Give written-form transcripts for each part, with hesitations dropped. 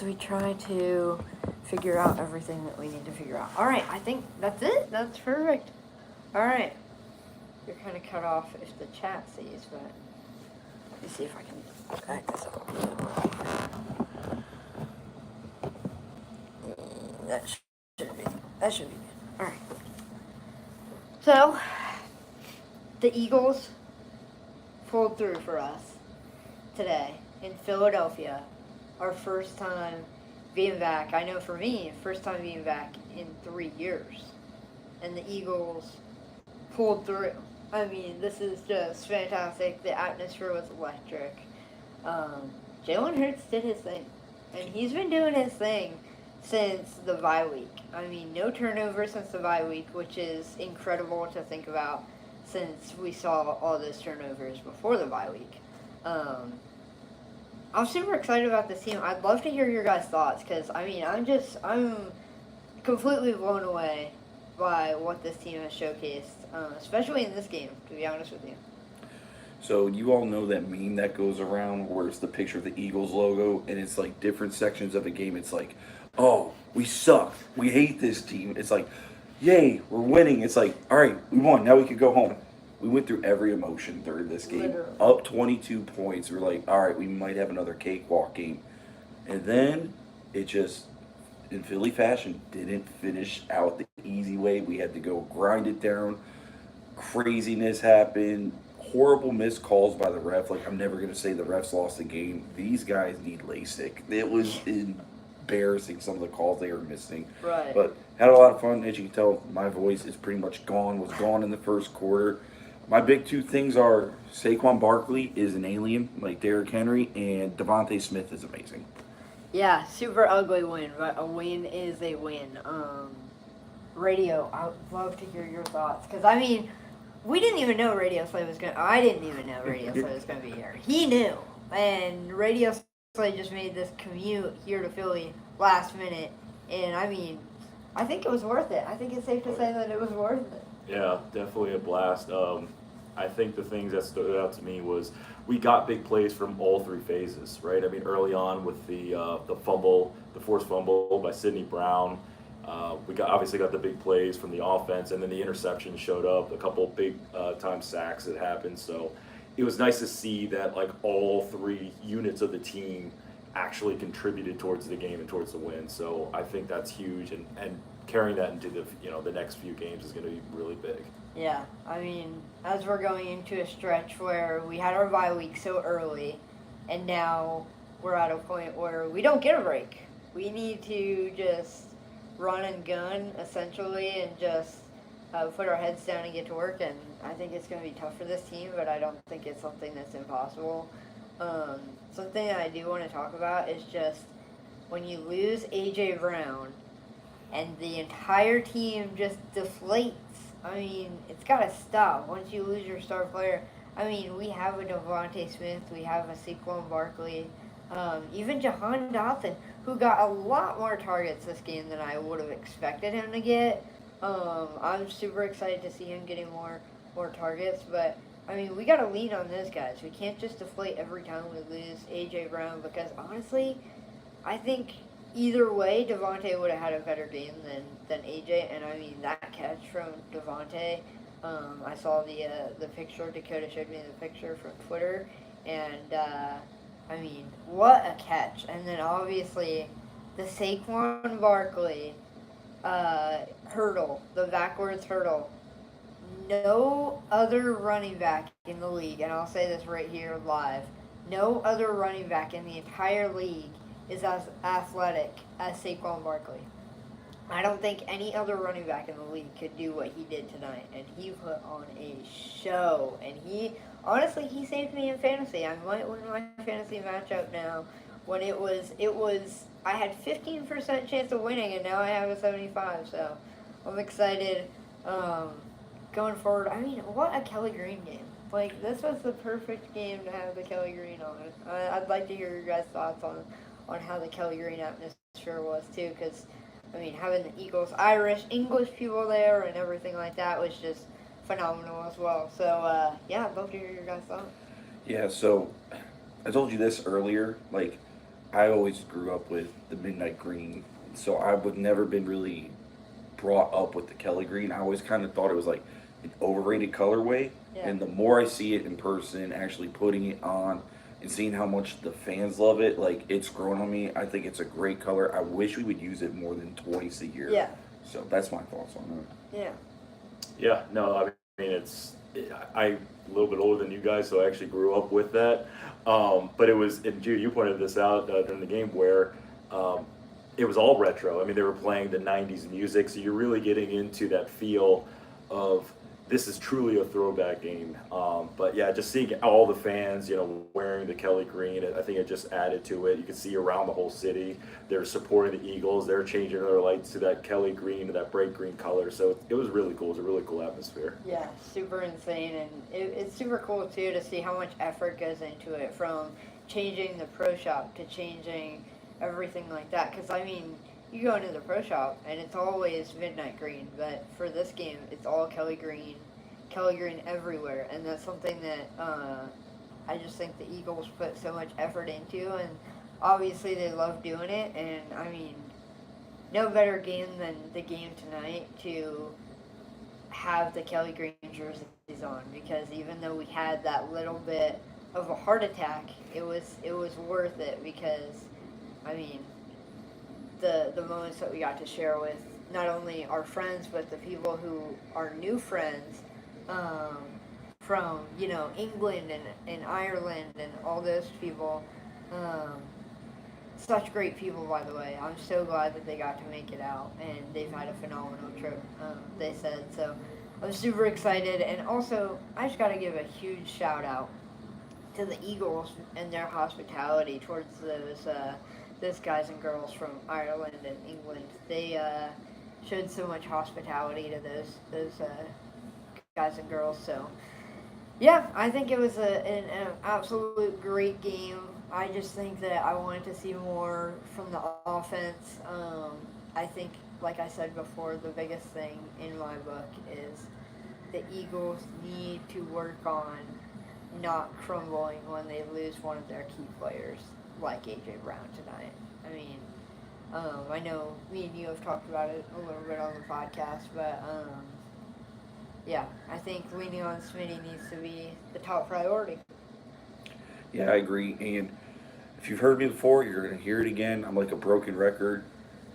we try to figure out everything that we need to figure out. All right, I think that's it. That's perfect. All right. You're kind of cut off if the chat sees, but let me see if I can back this up. That should be good. All right. So, the Eagles pulled through for us today in Philadelphia. Our first time being back. I know for me, first time being back in 3 years. And the Eagles pulled through. I mean, this is just fantastic. The atmosphere was electric. Jalen Hurts did his thing. And he's been doing his thing since the bye week. I mean, no turnover since the bye week, which is incredible to think about since we saw all those turnovers before the bye week. I'm super excited about this team. I'd love to hear your guys' thoughts because, I mean, I'm completely blown away by what this team has showcased, especially in this game, to be honest with you. So you all know that meme that goes around where it's the picture of the Eagles logo and it's like different sections of a game. It's like, oh, we suck. We hate this team. It's like, yay, we're winning. It's like, all right, we won. Now we can go home. We went through every emotion during this game. Literally. Up 22 points. We're like, all right, we might have another cakewalk game. And then it just, in Philly fashion, didn't finish out the easy way. We had to go grind it down. Craziness happened. Horrible missed calls by the ref. Like, I'm never going to say the refs lost the game. These guys need LASIK. It was embarrassing, some of the calls they were missing. Right. But had a lot of fun. As you can tell, my voice is pretty much gone. Was gone in the first quarter. My big two things are Saquon Barkley is an alien, like Derrick Henry, and Devontae Smith is amazing. Yeah, super ugly win, but a win is a win. Radio, I would love to hear your thoughts. Because, I mean, we didn't even know Radio Slay was going to... I didn't even know Radio Slay was going to be here. He knew. And Radio Slay just made this commute here to Philly last minute. And, I mean, I think it was worth it. I think it's safe to say that it was worth it. Yeah, definitely a blast. I think the things that stood out to me was we got big plays from all three phases, right? I mean, early on with the fumble, the forced fumble by Sidney Brown, we obviously got the big plays from the offense, and then the interception showed up, a couple big time sacks that happened. So it was nice to see that like all three units of the team actually contributed towards the game and towards the win. So I think that's huge, and carrying that into the next few games is going to be really big. Yeah, I mean, as we're going into a stretch where we had our bye week so early, and now we're at a point where we don't get a break. We need to just run and gun, essentially, and just put our heads down and get to work. And I think it's going to be tough for this team, but I don't think it's something that's impossible. Something that I do want to talk about is just when you lose A.J. Brown and the entire team just deflates. I mean, it's got to stop once you lose your star player. I mean, we have a Devontae Smith, we have a Saquon Barkley, even Jahan Dotson, who got a lot more targets this game than I would have expected him to get. I'm super excited to see him getting more targets, but I mean, we got to lean on those guys. We can't just deflate every time we lose A.J. Brown because, honestly, I think either way, Devontae would have had a better game than A.J., and I mean, that catch from Devontae, I saw the picture, Dakota showed me the picture from Twitter, and, I mean, what a catch. And then, obviously, the Saquon Barkley hurdle, the backwards hurdle. No other running back in the league, and I'll say this right here live, no other running back in the entire league is as athletic as Saquon Barkley. I don't think any other running back in the league could do what he did tonight, and he put on a show, and honestly, he saved me in fantasy. I might win my fantasy matchup now. When it was, I had 15% chance of winning, and now I have a 75, so I'm excited. Going forward, I mean, what a Kelly Green game. Like, this was the perfect game to have the Kelly Green on. I'd like to hear your guys' thoughts on how the Kelly Green atmosphere was, too, because, I mean, having the Eagles, Irish, English people there and everything like that was just phenomenal as well. So, yeah, I'd love to hear your guys' thoughts. Yeah, so I told you this earlier. Like, I always grew up with the midnight green, so I would never been really brought up with the Kelly green. I always kind of thought it was like an overrated colorway. Yeah. And the more I see it in person, actually putting it on and seeing how much the fans love it, like it's grown on me. I think it's a great color. I wish we would use it more than twice a year. Yeah. So that's my thoughts on Yeah. Yeah, no, I mean I'm a little bit older than you guys, so I actually grew up with that. But it was, and Jude, you pointed this out during the game where it was all retro. I mean, they were playing the '90s music, so you're really getting into that feel of this is truly a throwback game. But yeah, just seeing all the fans, wearing the Kelly green, I think it just added to it. You could see around the whole city, they're supporting the Eagles. They're changing their lights to that Kelly green, to that bright green color. So it was really cool. It was a really cool atmosphere. Yeah, super insane, and it's super cool too to see how much effort goes into it, from changing the pro shop to changing everything like that. Because I mean, you go into the pro shop and it's always midnight green, but for this game, it's all Kelly green everywhere, and that's something that I just think the Eagles put so much effort into, and obviously they love doing it. And I mean, no better game than the game tonight to have the Kelly green jerseys on, because even though we had that little bit of a heart attack, it was worth it, because I mean, the moments that we got to share with not only our friends but the people who are new friends from England and Ireland and all those people. Such great people, by the way. I'm so glad that they got to make it out, and they've had a phenomenal trip, they said. So I'm super excited, and also I just got to give a huge shout out to the Eagles and their hospitality towards those guys and girls from Ireland and England. They showed so much hospitality to those guys and girls. So yeah, I think it was an absolute great game. I just think that I wanted to see more from the offense. I think, like I said before, the biggest thing in my book is the Eagles need to work on not crumbling when they lose one of their key players, like A.J. Brown tonight. I mean, I know me and you have talked about it a little bit on the podcast, but yeah, I think leaning on Smitty needs to be the top priority. Yeah, I agree. And if you've heard me before, you're going to hear it again. I'm like a broken record.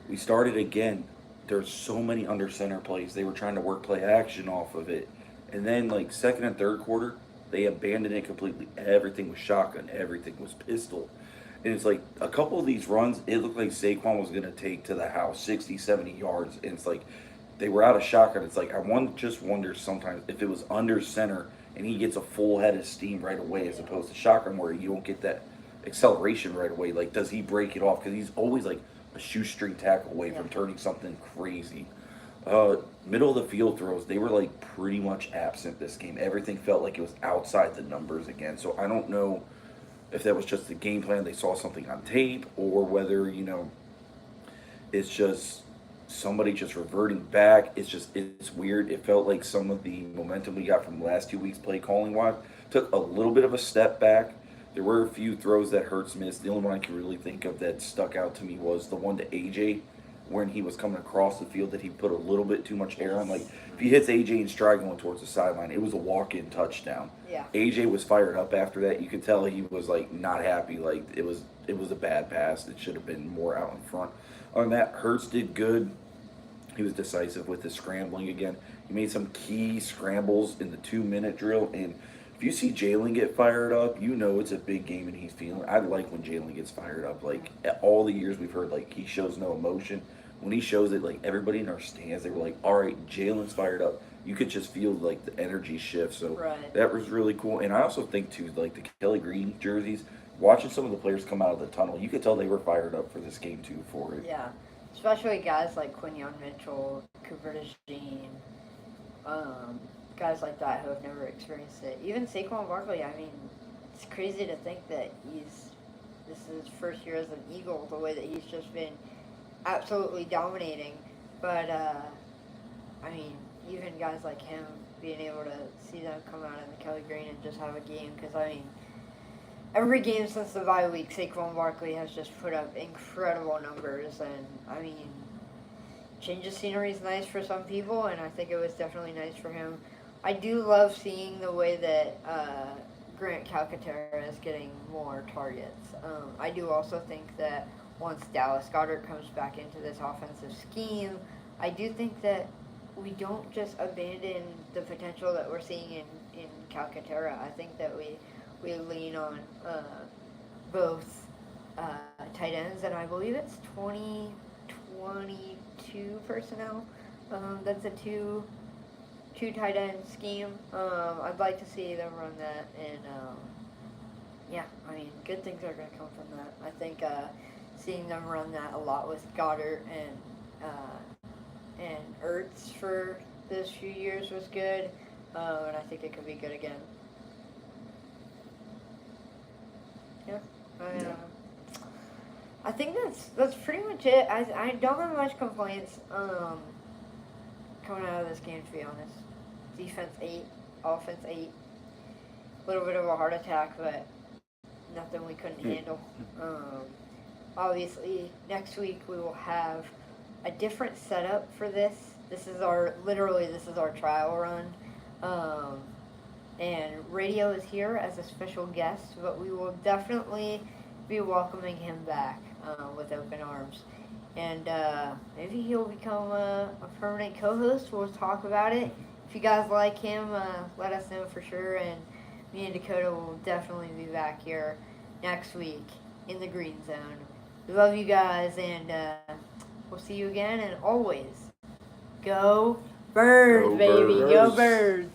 We started again. There's so many under center plays. They were trying to work play action off of it. And then, like, second and third quarter, they abandoned it completely. Everything was shotgun. Everything was pistol. And it's like a couple of these runs, it looked like Saquon was going to take to the house 60, 70 yards. And it's like they were out of shotgun. It's like just wonder sometimes if it was under center and he gets a full head of steam right away, as opposed to shotgun where you don't get that acceleration right away. Like, does he break it off? Because he's always like a shoestring tackle away from turning something crazy. Middle of the field throws, they were like pretty much absent this game. Everything felt like it was outside the numbers again. So I don't know if that was just the game plan, they saw something on tape, or whether, it's just somebody just reverting back. It's weird. It felt like some of the momentum we got from the last 2 weeks play calling wise took a little bit of a step back. There were a few throws that Hurts missed. The only one I can really think of that stuck out to me was the one to AJ when he was coming across the field that he put a little bit too much air on. Like, if he hits AJ in stride going towards the sideline, it was a walk-in touchdown. Yeah. AJ was fired up after that. You could tell he was like not happy. Like, it was a bad pass. It should have been more out in front. On that, Hurts did good. He was decisive with his scrambling again. He made some key scrambles in the 2-minute drill, and if you see Jalen get fired up, you know it's a big game and he's feeling. I like when Jalen gets fired up. Like, at all the years we've heard, like, he shows no emotion. When he shows it, like, everybody in our stands, they were like, all right, Jalen's fired up. You could just feel, like, the energy shift. So that was really cool. And I also think, too, like, the Kelly Green jerseys, watching some of the players come out of the tunnel, you could tell they were fired up for this game, too, for it. Yeah, especially guys like Quinyon Mitchell, Cooper DeJean, guys like that who have never experienced it. Even Saquon Barkley, I mean, it's crazy to think that this is his first year as an Eagle, the way that he's just been absolutely dominating. But, I mean, even guys like him, being able to see them come out in the Kelly Green and just have a game, because, I mean, every game since the bye week, Saquon Barkley has just put up incredible numbers, and I mean, change of scenery is nice for some people, and I think it was definitely nice for him. I do love seeing the way that Grant Calcaterra is getting more targets. I do also think that once Dallas Goedert comes back into this offensive scheme, I do think that we don't just abandon the potential that we're seeing in Calcaterra. I think that we lean on both tight ends, and I believe it's 2022 personnel. That's a two tight end scheme. I'd like to see them run that, and yeah, I mean, good things are going to come from that. I think seeing them run that a lot with Goddard and Ertz for this few years was good, and I think it could be good again. Yeah, I think that's pretty much it. I don't have much complaints coming out of this game, to be honest. Defense 8, offense 8. A little bit of a heart attack, but nothing we couldn't handle. Obviously, next week we will have a different setup for this. This is our trial run. And Radio is here as a special guest, but we will definitely be welcoming him back with open arms. And maybe he'll become a permanent co-host. We'll talk about it. If you guys like him, let us know for sure. And me and Dakota will definitely be back here next week in the Green Zone. We love you guys, and we'll see you again. And always, go Birds, baby. Go Birds.